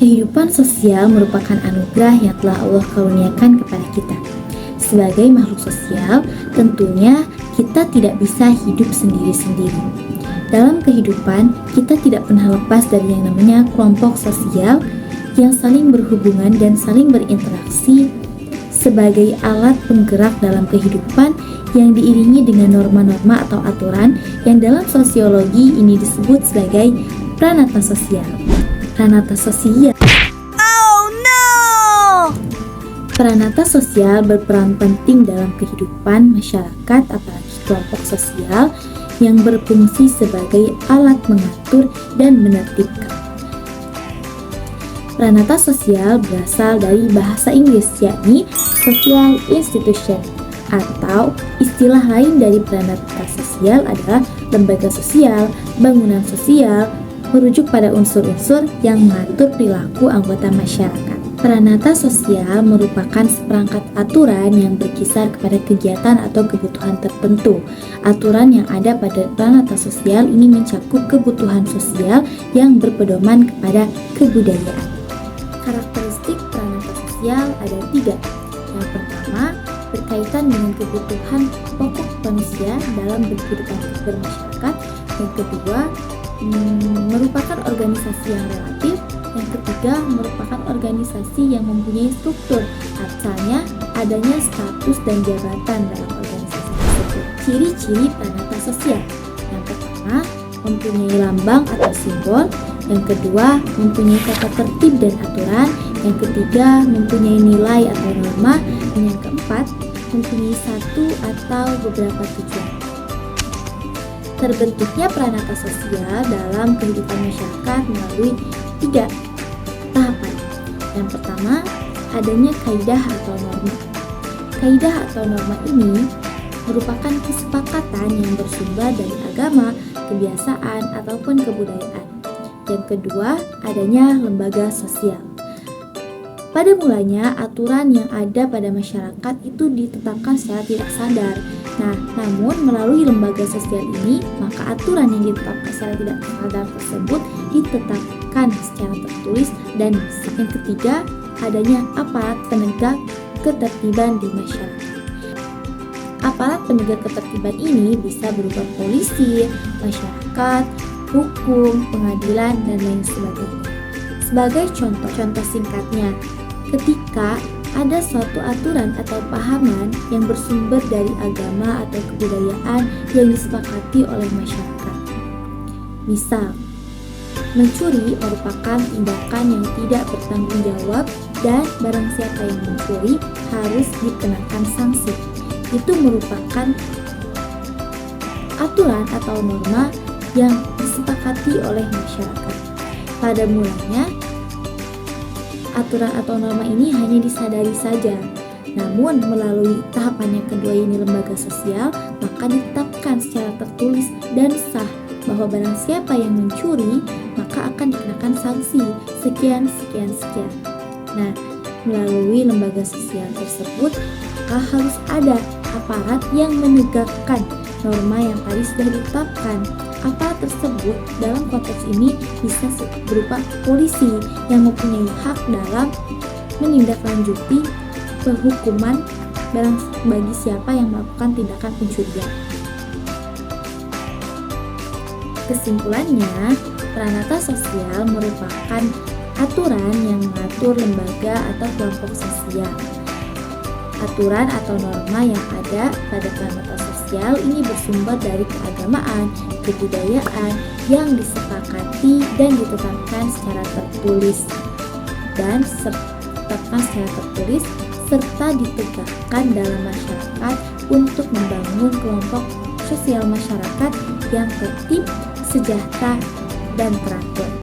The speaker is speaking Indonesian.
Kehidupan sosial merupakan anugerah yang telah Allah karuniakan kepada kita. Sebagai makhluk sosial, tentunya kita tidak bisa hidup sendiri-sendiri. Dalam kehidupan, kita tidak pernah lepas dari yang namanya kelompok sosial yang saling berhubungan dan saling berinteraksi sebagai alat penggerak dalam kehidupan yang diiringi dengan norma-norma atau aturan yang dalam sosiologi ini disebut sebagai pranata sosial. Pranata sosial. Oh no! Pranata sosial berperan penting dalam kehidupan masyarakat, apalagi kelompok sosial yang berfungsi sebagai alat mengatur dan menertibkan. Pranata sosial berasal dari bahasa Inggris, yakni social institution, atau istilah lain dari pranata sosial adalah lembaga sosial, bangunan sosial, merujuk pada unsur-unsur yang mengatur perilaku anggota masyarakat. Pranata sosial merupakan seperangkat aturan yang berkisar kepada kegiatan atau kebutuhan tertentu. Aturan yang ada pada pranata sosial ini mencakup kebutuhan sosial yang berpedoman kepada kebudayaan. Karakteristik pranata sosial ada 3. Yang pertama, berkaitan dengan kebutuhan pokok manusia dalam kehidupan bermasyarakat. Yang kedua, merupakan organisasi yang relatif. Yang ketiga, merupakan organisasi yang mempunyai struktur, asalnya adanya status dan jabatan dalam organisasi tersebut. Ciri-ciri pranata sosial: yang pertama, mempunyai lambang atau simbol. Yang kedua, mempunyai tata tertib dan aturan. Yang ketiga, mempunyai nilai atau norma. Dan yang keempat, mempunyai satu atau beberapa tujuan. Terbentuknya pranata sosial dalam kehidupan masyarakat melalui 3 tahapan. Yang pertama, adanya kaidah atau norma. Kaidah atau norma ini merupakan kesepakatan yang bersumber dari agama, kebiasaan, ataupun kebudayaan. Yang kedua, adanya lembaga sosial. Pada mulanya, aturan yang ada pada masyarakat itu ditetapkan secara tidak sadar. Namun melalui lembaga sosial ini, maka aturan yang ditetapkan secara tidak sadar tersebut ditetapkan secara tertulis dan yang ketiga, adanya aparat penegak ketertiban di masyarakat. Aparat penegak ketertiban ini bisa berupa polisi, masyarakat, hukum, pengadilan, dan lain sebagainya. Sebagai contoh singkatnya, ketika ada suatu aturan atau pahaman yang bersumber dari agama atau kebudayaan yang disepakati oleh masyarakat. Misal, mencuri merupakan tindakan yang tidak bertanggung jawab dan barang siapa yang mencuri harus dikenakan sanksi. Itu merupakan aturan atau norma yang disepakati oleh masyarakat. Pada mulanya, aturan atau norma ini hanya disadari saja. Namun melalui tahapan yang kedua ini lembaga sosial, maka ditetapkan secara tertulis dan sah bahwa barang siapa yang mencuri maka akan dikenakan sanksi sekian. Melalui lembaga sosial tersebut, maka harus ada aparat yang menegakkan norma yang tadi sudah ditetapkan. Aparat tersebut dalam konteks ini bisa berupa polisi yang mempunyai hak dalam menindaklanjuti penghukuman bagi siapa yang melakukan tindakan pencurian. Kesimpulannya, pranata sosial merupakan aturan yang mengatur lembaga atau kelompok sosial. Aturan atau norma yang ada pada pranata sosial ini bersumber dari keagamaan, kebudayaan yang disepakati dan ditetapkan secara tertulis serta ditegakkan dalam masyarakat untuk membangun kelompok sosial masyarakat yang tertib, sejahtera, dan teratur.